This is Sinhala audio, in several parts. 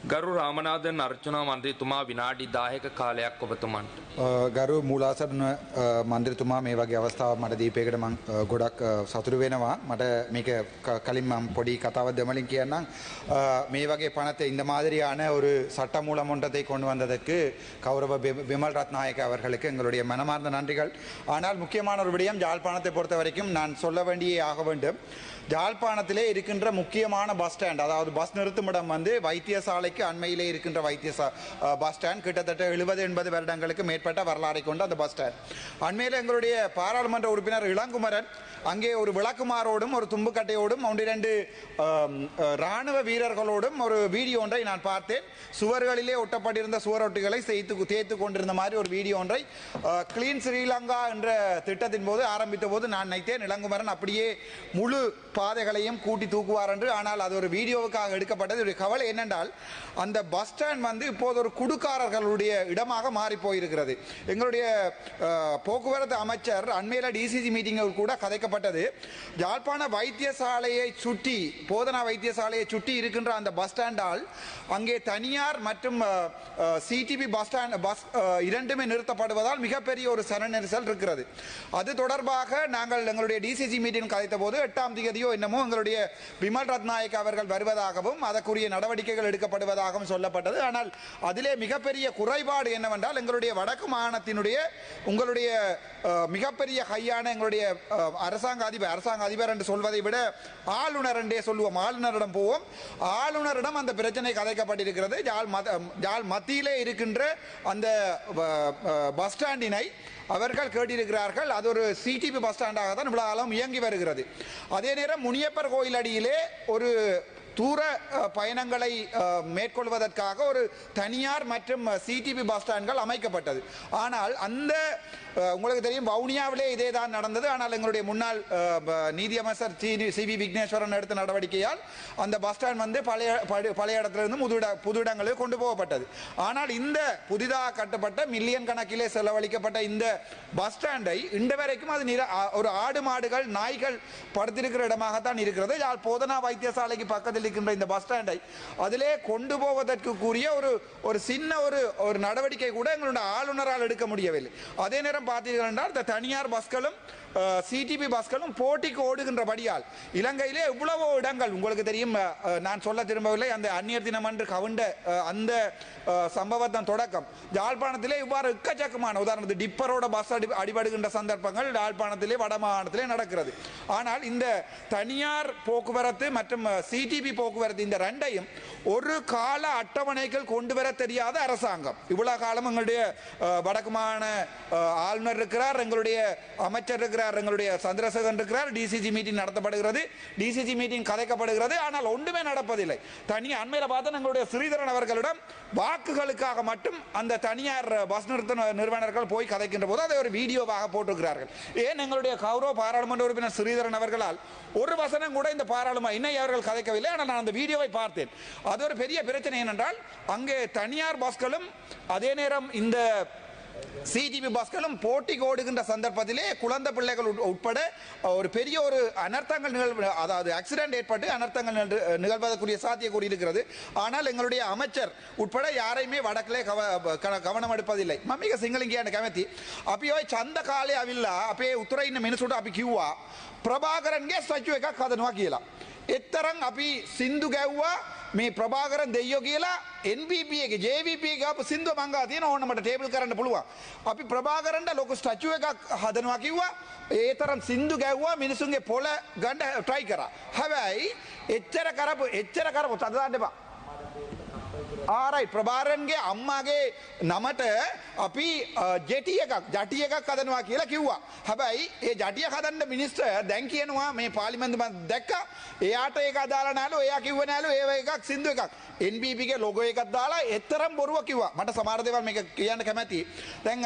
ගරු රාමනාදන් අර්චනා මන්ත්‍රීතුමා විනාඩි 10ක කාලයක් ඔබතුමන්ට. ගරු මූලාසන මන්ත්‍රීතුමා මේ වගේ අවස්ථාවක් මට දීපේකට මම ගොඩක් සතුටු වෙනවා. මට මේක කලින් මම පොඩි කතාවක් දෙමලින් කියන්නම්. මේ වගේ பணத்தை இந்த மாதிரியான ஒரு சட்டமூலமன்றத்தை கொண்டு வந்ததற்கு கௌரவ விமல் ரத்நாயக் அவர்களுக்கு எங்களுடைய மனமார்ந்த நன்றிகள். ஆனால் முக்கியமான ஒரு விடயம் யாழ்ப்பாணத்தை பொறுத்த வரைக்கும் நான் சொல்ல வேண்டியே ஆக வேண்டும். யாழ்ப்பாணத்திலே இருக்கின்ற முக்கியமான பஸ் ஸ்டாண்ட், அதாவது பஸ் நிறுத்துமிடம் வந்து வைத்தியசாலைக்கு அண்மையிலே இருக்கின்ற பஸ் ஸ்டாண்ட் கிட்டத்தட்ட 70-80 வருடங்களுக்கு மேற்பட்ட வரலாறை கொண்ட அந்த பஸ் ஸ்டாண்ட். அண்மையில் எங்களுடைய பாராளுமன்ற உறுப்பினர் இளங்குமரன் அங்கே ஒரு விளக்குமாரோடும் ஒரு தும்புக்கட்டையோடும் 1-2 இராணுவ வீரர்களோடும் ஒரு வீடியோ ஒன்றை நான் பார்த்தேன். சுவர்களிலே ஒட்டப்பட்டிருந்த சுவரொட்டிகளை தேய்த்து கொண்டிருந்த மாதிரி ஒரு வீடியோ ஒன்றை கிளீன் ஸ்ரீலங்கா என்ற திட்டத்தின் போது ஆரம்பித்த போது நான் நினைத்தேன் இளங்குமரன் அப்படியே முழு பாதைகளையும் கூட்டி தூக்குவார் என்று. ஆனால் அது ஒரு வீடியோவுக்காக எடுக்கப்பட்டது. ஒரு கவலை என்னென்றால் அந்த பஸ் ஸ்டாண்ட் வந்து இப்போது ஒரு குடுக்காரர்களுடைய இடமாக மாறி போயிருக்கிறது. எங்களுடைய போக்குவரத்து அமைச்சர் அண்மையில் டிசிசி மீட்டிங்கில் கூட கதைக்கப்பட்டது. யாழ்ப்பாண வைத்தியசாலையை சுற்றி, போதனா வைத்தியசாலையை சுற்றி இருக்கின்ற அந்த பஸ் ஸ்டாண்டால் அங்கே தனியார் மற்றும் சிடிபி பஸ் இரண்டுமே நிறுத்தப்படுவதால் மிகப்பெரிய ஒரு சன நெரிசல் இருக்கிறது. அது தொடர்பாக நாங்கள் எங்களுடைய டிசிசி மீட்டிங் கதைத்த போது 8ஆம் தேதியோ என்னமோ எங்களுடைய விமல் ரத்நாயக் அவர்கள் வருவதாகவும் அதற்குரிய நடவடிக்கைகள் எடுக்கப்படுவதாகவும் சொல்லப்பட்டது. ஆனால் அதிலே மிகப்பெரிய குறைபாடு என்னவென்றால் எங்களுடைய வடக்கு மாகாணத்தினுடைய உங்களுடைய மிகப்பெரிய கையான எங்களுடைய அரசாங்க அதிபர் என்று சொல்வதை விட ஆளுநர் என்றே சொல்லுவோம். ஆளுநரிடம் போவோம். ஆளுநரிடம் அந்த பிரச்சனை கதைக்கப்பட்டிருக்கிறது. யாழ் மத்தியிலே இருக்கின்ற அந்த பஸ் ஸ்டாண்டினை அவர்கள் கேட்டிருக்கிறார்கள். அது ஒரு சிடிபி பஸ் ஸ்டாண்டாக தான் இவ்வளவு காலம் இயங்கி வருகிறது. அதே நேரம் முனியப்பர் கோயில் அடியிலே ஒரு தூர பயணங்களை மேற்கொள்வதற்காக ஒரு தனியார் மற்றும் சிடிபி பஸ் ஸ்டாண்ட்கள் அமைக்கப்பட்டது. ஆனால் அந்த உங்களுக்கு தெரியும் வவுனியாவிலே இதே தான் நடந்தது. ஆனால் எங்களுடைய முன்னாள் நீதியமைச்சர் சிவி விக்னேஸ்வரன் எடுத்த நடவடிக்கையால் அந்த பஸ் ஸ்டாண்ட் வந்து பழைய இடத்திலிருந்து புது இடங்களுக்கு கொண்டு போகப்பட்டது. ஆனால் இந்த புதிதாக கட்டப்பட்ட மில்லியன் கணக்கிலே செலவழிக்கப்பட்ட இந்த பஸ் ஸ்டாண்டை இன்று வரைக்கும் அது ஒரு ஆடு மாடுகள் நாய்கள் படுத்திருக்கிற இடமாகத்தான் இருக்கிறது. யாழ் போதனா வைத்தியசாலைக்கு பக்கத்தில் இருக்கின்ற இந்த பஸ் ஸ்டாண்டை அதிலே கொண்டு போவதற்கு கூறிய ஒரு சின்ன ஒரு நடவடிக்கை கூட எங்களுடைய ஆளுநரால் எடுக்க முடியவில்லை. அதே நேரம் பார்த்தீர்கள் என்றால் இந்த தனியார் பஸ்களும் சிடிபி பஸ்களும் போட்டிக்கு ஓடுகின்றபடியால் இலங்கையிலே இவ்வளவோ இடங்கள் உங்களுக்கு தெரியும். நான் சொல்ல திரும்பவில்லை. அந்த அந்நியர் தினம் என்று கவுண்ட அந்த சம்பவத்தின் தொடக்கம் யாழ்ப்பாணத்திலே இவ்வாறு எக்கச்சக்கமான உதாரணத்துக்கு டிப்பரோட பஸ் அடிபடுகின்ற சந்தர்ப்பங்கள் யாழ்ப்பாணத்திலே வட மாகாணத்திலே நடக்கிறது. ஆனால் இந்த தனியார் போக்குவரத்து மற்றும் சிடிபி போக்குவரத்து இந்த ரெண்டையும் ஒரு கால அட்டவணைகள் கொண்டு வர தெரியாத அரசாங்கம். இவ்வளவு காலம் எங்களுடைய வடக்கு மாகாண ஆளுநர் இருக்கிறார், எங்களுடைய அமைச்சர் இருக்கிறார், எங்களுடைய சந்திரசேகரன் இருக்கிறார். டிசிசி மீட்டிங் நடத்தப்படுகிறது, டிசிசி மீட்டிங் கதைக்கப்படுகிறது. ஆனால் ஒன்றுமே நடப்பதில்லை. தனி அண்மையில் பார்த்தா எங்களுடைய ஸ்ரீதரன் அவர்களிடம் வாக்குகளுக்காக மட்டும் அந்த தனியார் பஸ் நிறுத்த நிறுவனர்கள் போய் கதைக்கின்ற போது அதை ஒரு வீடியோவாக போட்டிருக்கிறார்கள். ஏன் எங்களுடைய கௌரவ பாராளுமன்ற உறுப்பினர் ஸ்ரீதரன் அவர்களால் ஒரு வசனம் கூட இந்த பாராளுமன்ற இன்னும் அவர்கள் கதைக்கவில்லை. ஆனால் நான் அந்த வீடியோவை பார்த்தேன். அது ஒரு பெரிய பிரச்சனை என்னென்றால் அங்கே தனியார் பஸ்களும் அதே நேரம் இந்த சிடிபி பஸ்களும் போட்டிக்கு ஓடுகின்ற சந்தர்ப்பத்திலே குழந்தை பிள்ளைகள் உட்பட ஒரு பெரிய ஒரு அனர்த்தங்கள் அதாவது ஆக்சிடென்ட் ஏற்பட்டு அனர்த்தங்கள் நிகழ்வதற்குரிய சாத்தியக்கூறி இருக்கிறது. ஆனால் எங்களுடைய அமைச்சர் உட்பட யாரையுமே வடக்கிலே கவனம் எடுப்பதில்லை. මම සිංහලෙන් කියන්න කැමති. අපි ওই ඡන්ද කාලේ අවිල්ලා අපේ උතුරේ ඉන්න මිනිසුන්ට අපි කිව්වා ප්‍රභාකරන්ගේ ස්ටැචු එකක් හදනවා කියලා. එතරම් අපි සින්දු ගැව්වා මේ ප්‍රභාකරන් දෙයියෝ කියලා NPP එකේ JVP එකේ අප සින්දුව මංගා තියෙන ඕන මට ටේබල් කරන්න පුළුවන්. අපි ප්‍රභාකරන්ට ලොකු ස්ටැචු එකක් හදනවා කිව්වා. ඒ තරම් සින්දු ගැව්වා මිනිසුන්ගේ පොළ ගන්න try කරා. හැබැයි එච්චර කරපු තද දාන්න එපා. ආරයි ප්‍රභාකරන්ගේ අම්මාගේ නමට අපි ජටි එකක් හදනවා කියලා කිව්වා. හැබැයි ඒ ජටිය හදන්න මිනිස්ටර් දැන් කියනවා මේ පාර්ලිමේන්තුව මම දැක්කා. එයාට ඒක අදාළ නැලු. එයා කිව්ව නැලු ඒව එකක් සින්දු එකක්. NPP ගේ ලොගෝ එකක් දාලා එතරම් බොරුව කිව්වා. මට සමහර දේවල් මේක කියන්න කැමැතියි. දැන්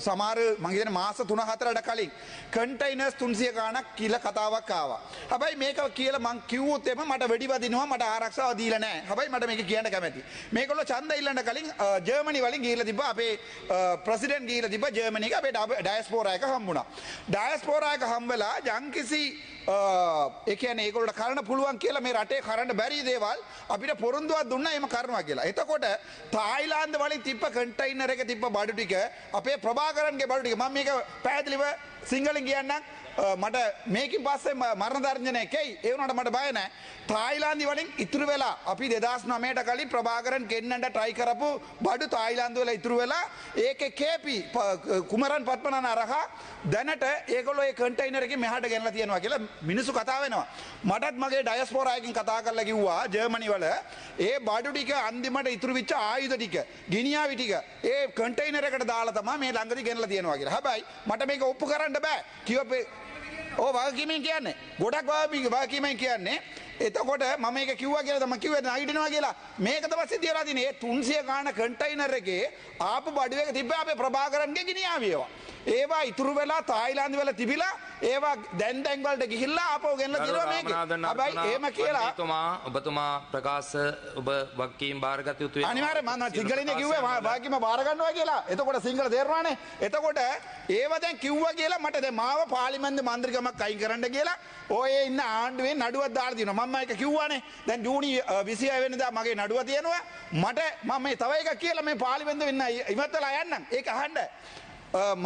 සමහර මම කියන මාස 3-4කට කලින් කන්ටේනර්ස් 300 ගාණක් කියලා කතාවක් ආවා. හැබැයි මේක කියලා මං කිව්වොත් එම මට වෙඩි වදිනවා, මට ආරක්ෂාව දීලා නැහැ. හැබැයි මට මේක කියන්න කැමැති. මේගොල්ලෝ ඡන්ද ඉල්ලන්න කලින් ජර්මනි වලින් ගිහිල්ලා තිබ්බා අපේ ප්‍රෙසිඩන්ට් ගිහිල්ලා තිබ්බා ජර්මනි එක අපේ ඩයස්පෝරා එක හම්බුණා. ඩයස්පෝරා එක හම්බෙලා යම්කිසි ඒ කියන්නේ ඒගොල්ලන්ට කරන්න පුළුවන් කියලා මේ රටේ කරන්න බැරි දේවල් අපිට පොරොන්දුවක් දුන්නා එහෙම කරනවා කියලා. එතකොට තායිලාන්ත වලින් තිබ්බ කන්ටේනර් එක තිබ්බ බඩු ටික අපේ ප්‍රභාකරන්ගේ බඩු ටික මම මේක පැහැදිලිව සිංහලෙන් කියන්නම් මට මේකින් පස්සේ මරණ දර්ශනය එකයි ඒ වුණාට මට බය නැහැ. තායිලාන්තي වලින් ඉතුරු වෙලා අපි 2009ට කලින් ප්‍රභාකරන් ගෙන්නන්න try කරපු බඩු තායිලාන්ත වල ඉතුරු වෙලා ඒකේ කේපි කුමරන් පත්මනාරහ දැනට ඒගොල්ලෝ ඒ කන්ටේනර් එකේ මෙහාට ගෙනලා තියනවා කියලා මිනිස්සු කතා වෙනවා. මටත් මගේ ඩයස්පෝරා එකකින් කතා කරලා කිව්වා ජර්මනි වල ඒ බඩු ටික අන්තිමට ඉතුරු වෙච්ච ආයුධ ටික ගිනියාවි ටික ඒ කන්ටේනර් එකට දාලා තමයි මේ ළඟදී ගෙනලා තියනවා කියලා. හැබැයි මට මේක ඔප්පු කරන්න බෑ. කිව්වා වගකීමෙන් කියන්නේ ගොඩක් වගකීමෙන් කියන්නේ එතකොට මම මේක කිව්වා කියලා තමයි කිව්වේ නැගිටිනවා කියලා මේක තමයි සිද්ධ වෙලා තියෙන්නේ. ඒ 300 ගාන කන්ටේනර් එකේ ආපු බඩු එක තිබ්බා අපේ ප්‍රභාකරන්ගේ ගිනියාවි ඒවා ඉතුරු වෙලා තායිලාන්ත වල තිබිලා ඒවා දැන් වලට ගිහිල්ලා ආපහු ගෙනලා දිනවා මේක. හැබැයි එහෙම කියලා ඔබතුමා ප්‍රකාශ ඔබ වගකීම් බාරගත යුතුයි. අනිවාර්යයෙන් මම සිංහලෙන් කිව්වේ වගකීම බාර ගන්නවා කියලා. එතකොට සිංහල තේරෙනවානේ. එතකොට ඒව දැන් කිව්වා කියලා මට දැන් මාව පාර්ලිමේන්තු මන්ත්‍රීකමක් අයින් කරන්න කියලා ඔය ඉන්න ආණ්ඩුවේ නඩුවක් දාලා තියෙනවා. මම ඒක කිව්වානේ. දැන් ජූනි 26 වෙනිදා මගේ නඩුව තියෙනවා. මට මම මේ තව එකක් කියලා මේ පාර්ලිමේන්තුවෙ ඉන්න ඉවත්ලා යන්නම්. ඒක අහන්න.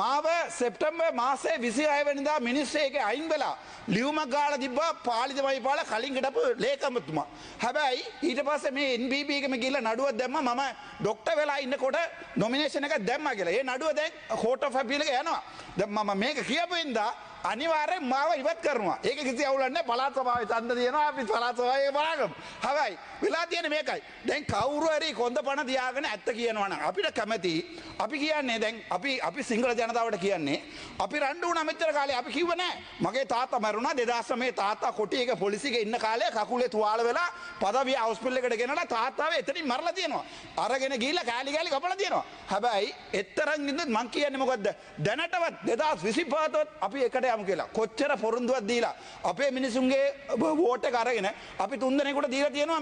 මාව සෙප්තැම්බර් මාසේ 26 වෙනිදා මිනිස්සු ඒකේ අයින් වෙලා ලියුමක් ගාලා තිබ්බා පාලිතමයි පාලා කලින් හිටපු ලේකම්තුමා. හැබැයි ඊට පස්සේ මේ NBB එකම ගිහලා නඩුවක් දැම්මා මම ડોක්ටර් වෙලා ඉන්නකොට නොමිනේෂන් එකක් දැම්මා කියලා. ඒ නඩුව දැන් කෝට් ඔෆ් අපීල් එක යනවා. දැන් මම මේක කියපෙන්දා අනිවාර්යෙන් මාව ඉවත් කරනවා. ඒක කිසි අවුලක් නැහැ. පළාත් සභාවේ ඡන්ද තියෙනවා. අපි පළාත් සභාවේ බලගමු. හැබැයි වෙලා තියෙන්නේ මේකයි. දැන් කවුරු හරි කොන්දපණ තියාගෙන ඇත්ත කියනවා නම් අපිට කැමැති අපි කියන්නේ දැන් අපි සිංහල ජනතාවට කියන්නේ අපි රණ්ඩු වුණා මෙච්චර කාලේ අපි කිව්ව නෑ. මගේ තාත්තා මැරුණා 2009 තාත්තා කොටියක පොලිසියක ඉන්න කාලේ කකුලේ තුවාල වෙලා පදවිය හොස්පිටල් එකට ගෙනලා තාත්තාව එතනින් මරලා තියෙනවා. අරගෙන ගිහිල්ලා කෑලි කපලා තියෙනවා. හැබැයි එතරම් ඉඳන් මං කියන්නේ මොකද්ද? දැනටවත් 2025 අපි එකට යමු කියලා. කොච්චර පොරොන්දුවක් දීලා අපේ මිනිසුන්ගේ වෝට් එක අරගෙන අපි 3 දෙනෙකුට දීලා තියෙනවා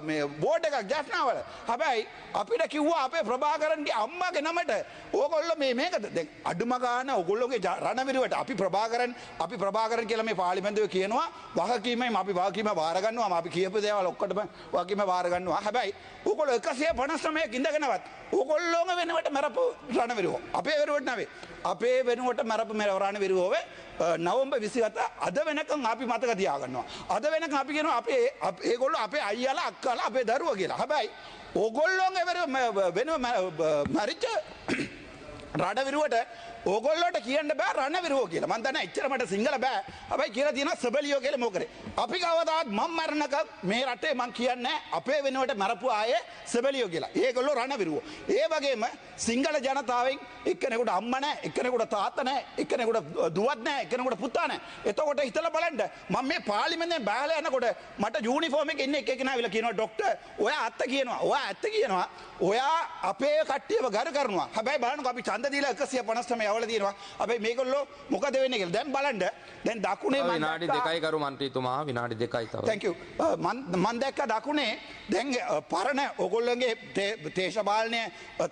මේ වෝට් එකක් ජැෆ්නාවල. හැබැයි අපිට කිව්වා අපේ ප්‍රභාකරන්ගේ අම්මාගේ නමට ඕගොල්ලෝ මේකද දැන් අඩුම ගන්න ඕගොල්ලෝගේ රණවිරුවට අපි ප්‍රභාකරන් කියලා මේ පාර්ලිමේන්තුවේ කියනවා වගකීමෙන් අපි වගකීම බාර ගන්නවා. අපි කියපු දේවල් ඔක්කොටම වගකීම බාර ගන්නවා. හැබැයි ඕගොල්ලෝ 159ක් ඉඳගෙනවත් ඕගොල්ලෝම වෙනුවට මරපු රණවිරුවෝ අපේ වෙනුවට නෙවෙයි. අපේ වෙනුවට මරපු රණවිරුවෝ නවම්බර් 27 අද වෙනකන් අපි මතක තියාගන්නවා. අද වෙනකන් අපි කියනවා අපේ ඒගොල්ලෝ අපේ අයියාලා අක්කාලා අපේ දරුවෝ කියලා. හැබැයි ඕගොල්ලෝගේ වෙනුව මරිච්ච රණවිරුවට ඕගොල්ලෝට කියන්න බෑ රණවිරුවෝ කියලා. මම දන්නේ එච්චර මට සිංහල බෑ. හැබැයි කියලා තියෙනවා සබලියෝ කියලා මොකද? අපි කවදාවත් මම මරණකම් මේ රටේ මං කියන්නේ අපේ වෙනුවට මරපු ආයේ සබලියෝ කියලා. ඒගොල්ලෝ රණවිරුවෝ. ඒ වගේම සිංහල ජනතාවෙන් එක්කෙනෙකුට අම්මා නැහැ, එක්කෙනෙකුට තාත්තා නැහැ, එක්කෙනෙකුට දුවක් නැහැ, එක්කෙනෙකුට පුතා නැහැ. එතකොට හිතලා බලන්න මම මේ පාර්ලිමේන්තුවෙන් බහලා යනකොට මට යුනිෆෝම් එකේ ඉන්න එක්කෙනා විලා කියනවා ડોක්ටර් ඔයා ඇත්ත කියනවා. ඔයා ඇත්ත කියනවා. ඔයා අපේ කට්ටියව ගරු කරනවා. හැබැයි බලන්නකෝ අපි ඡන්ද දීලා 159 යවලා තියෙනවා. හැබැයි මේගොල්ලෝ මොකද වෙන්නේ කියලා. දැන් බලන්න. දැන් දකුණේ මම විනාඩි 2යි කරු මන්ත්‍රීතුමා විනාඩි 2යි තව. thank you. මම දැක්ක දකුණේ දැන් පරණ ඕගොල්ලෝගේ දේශපාලනයේ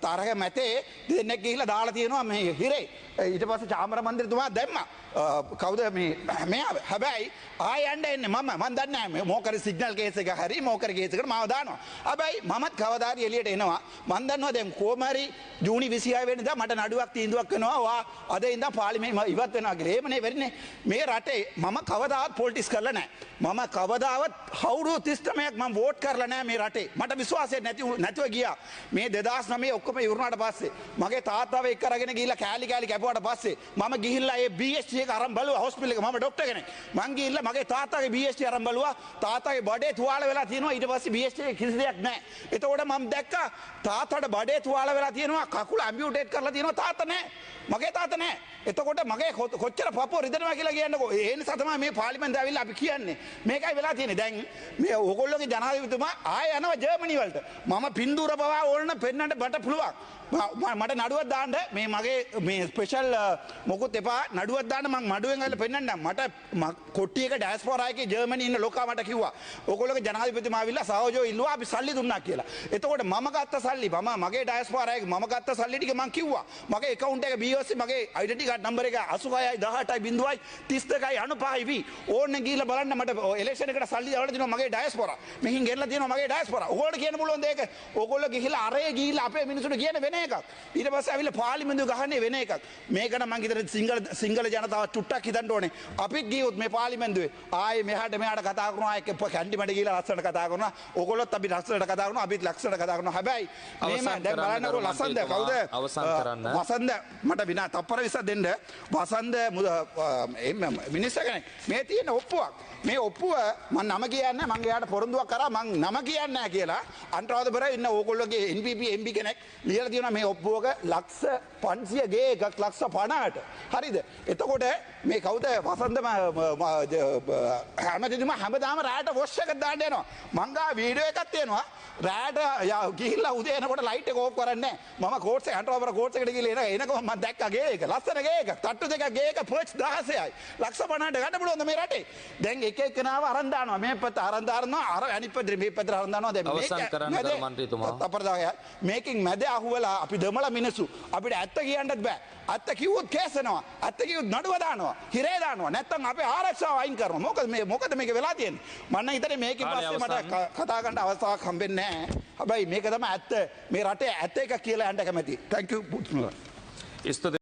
තරහ මැතේ දෙන්නෙක් ගිහිල්ලා දාලා තියෙනවා මේ හිරේ. ඊට පස්සේ චාමර මන්ත්‍රීතුමා දැම්මා. කවුද මේ හැබැයි ආය යන්න එන්නේ මම දන්නේ නැහැ මොකද සිග්නල් කේස් එක හරි මොකද කේස් එකට මාව දානවා. හැබැයි මමත් කවදාරි එළියට එනවා. මම දන්නවා දැන් කොහමරි ජූනි 26 වෙනිදා මට නඩුවක් තීන්දුවක් වෙනවා. ඔයා අද ඉඳන් පාර්ලිමේන්තුව ඉවත් වෙනවා කියලා. එහෙමනේ වෙන්නේ. මේ රටේ මම කවදාවත් පොලිටික්ස් කරලා නැහැ. මම කවදාවත් අවුරුදු 39ක් මම වෝට් කරලා නැහැ මේ රටේ. මට විශ්වාසයක් නැතුව ගියා. මේ 2009 ඔක්කොම ඉවරනාට පස්සේ මගේ තාත්තාව එක්ක අරගෙන ගිහිල්ලා කෑලි කැපුවාට පස්සේ මම ගිහිල්ලා ඒ BST එක අරන් බලුවා හොස්පිටල් එක. මම ડોක්ටර් කෙනෙක්. මං ගිහිල්ලා මගේ තාත්තාගේ BST අරන් බලුවා. තාත්තාගේ බඩේ තුවාල වෙලා තියෙනවා. ඊට පස්සේ BST එකේ කිසි දෙයක් නැහැ. එතකොට මම දැක්කා තාත්තට බඩේ තුවාල වෙලා තියෙනවා. කකුල ඇම්පියුටේට් කරලා තියෙනවා. තාත්තා නැහැ. මගේ තාත්තා නැහැ. එතකොට මගේ කොච්චර පපුව රිදෙනවා කියලා කියන්නකෝ. ඒ නිසා තමයි මේ පාර්ලිමේන්තුවේ ඇවිල්ලා අපි කියන්නේ. මේකයි වෙලා තියෙන්නේ. දැන් මේ ඕගොල්ලෝගේ ජනාධිපතිතුමා ආයෙ යනවා ජර්මනි වලට. මම පින්දූර පවා ඕන්න පෙන්නන්න බට පුළුවන්. මට නඩුවක් දාන්න මේ මගේ මේ ස්පෙෂල් මොකුත් එපා නඩුවක් දාන්න මං මඩුවෙන් ඇවිල්ලා පෙන්නන්නම්. මට කොට්ටියක ඩයස්පෝරා එකේ ජර්මනි ඉන්න ලොකා මට කිව්වා. ඕගොල්ලෝගේ ජනාධිපතිතුමා ඇවිල්ලා සහෝජෝ ඉල්ලුවා අපි සල්ලි දුන්නා කියලා. එතකොට මම ගත්ත සල්ලි මගේ ඩයස්පෝරා එකේ මම ගත්ත සල්ලි ටික මං කිව්වා. මගේ account එක BOC මගේ identity card number එක 86යි 18යි 32යි 95යි ඕන්න ගිහිල්ලා බලන්න මට election එකට සල්ලි දාලා දෙනවා මගේ ඩයස්පෝරා. මෙහින් ගෙනලා දෙනවා මගේ ඩයස්පෝරා. ඕගොල්ලෝ කියන්න පුළුවන් දෙයක. ඕගොල්ලෝ ගිහිල්ලා අරේ ගිහිල්ලා අපේ මිනිස්සුන්ට කියන වෙන එකක්. ඊට පස්සේ ඇවිල්ලා පාර්ලිමේන්තුව ගහන්නේ වෙන එකක්. මේක නම් මං හිතන්නේ සිංගල ජනතාව චුට්ටක් හිතන්න ඕනේ. අපිත් ගියොත් මේ පාර්ලිමේන්තුවේ ආයේ මෙහාට මෙහාට කතා කරනවා එක්ක කැන්ඩි මඩ ගිහිල්ලා ලස්සනට කතා කරනවා. ඕගොල්ලොත් අපි ලස්සනට කතා කරනවා අපිත් ලස්සනට කතා කරනවා. හැබැයි මේ දැන් බලන්නකෝ ලස්සනද කවුද? අවසන් කරන්න. වසන්ත මට විනා තප්පර 20ක් දෙන්න. වසන්ත මිනිස්සු කෙනෙක් මේ තියෙන ඔප්පුවක්. මේ ඔප්පුව මම නම කියන්නේ මං එයාට පොරොන්දුවක් කරා මං නම කියන්නේ නැහැ කියලා අන්තරාධපුරේ ඉන්න ඕගොල්ලෝගේ NPP MB කෙනෙක් ලියලා තියෙනවා මේ ඔප්පුවක ලක්ෂ 500 ගේ එකක් ලක්ෂ 50ට හරිද එතකොට මේ කවුද වසන්ත හැමදෙම හැමදාම රාට වොෂ් එකක් දාන්න යනවා මං ගා වීඩියෝ එකක් තියෙනවා රාට ගිහිල්ලා උදේ එනකොට ලයිට් එක ඕෆ් කරන්නේ නැහැ මම කෝට්ස් එක අන්තරාධපුර කෝට්ස් එකට ගිහලා එනකොම මම දැක්කා ගේ එක ලස්සන ගේ එක තට්ටු දෙකක් ගේ එක පර්ච් 16යි ලක්ෂ 50ට ගන්න පුළුවන්ද මේ රටේ දැන් එක එක්කෙනාව අරන් දානවා මේ පැත්ත අරන් දානවා අර අනිත් පැත්තේ මේ පැත්තට අරන් දානවා දැන් අවසන් කරන්න කරු මන්ත්‍රීතුමා අපරදාය මේකෙන් මැද අහුවලා අපි දමලා මිනිස්සු අපිට ඇත්ත කියන්නත් බෑ ඇත්ත කිව්වොත් කේසනවා ඇත්ත කිව්වොත් නඩුව දානවා හිරේ දානවා නැත්තම් අපේ ආරක්ෂාව අයින් කරනවා මොකද මේක වෙලා තියෙන්නේ මම හිතන්නේ මේකෙන් පස්සේ මට කතා කරන්න අවස්ථාවක් හම්බෙන්නේ නැහැ හැබැයි මේක තමයි ඇත්ත මේ රටේ ඇත්ත එක කියලා යන්න කැමතියි thank you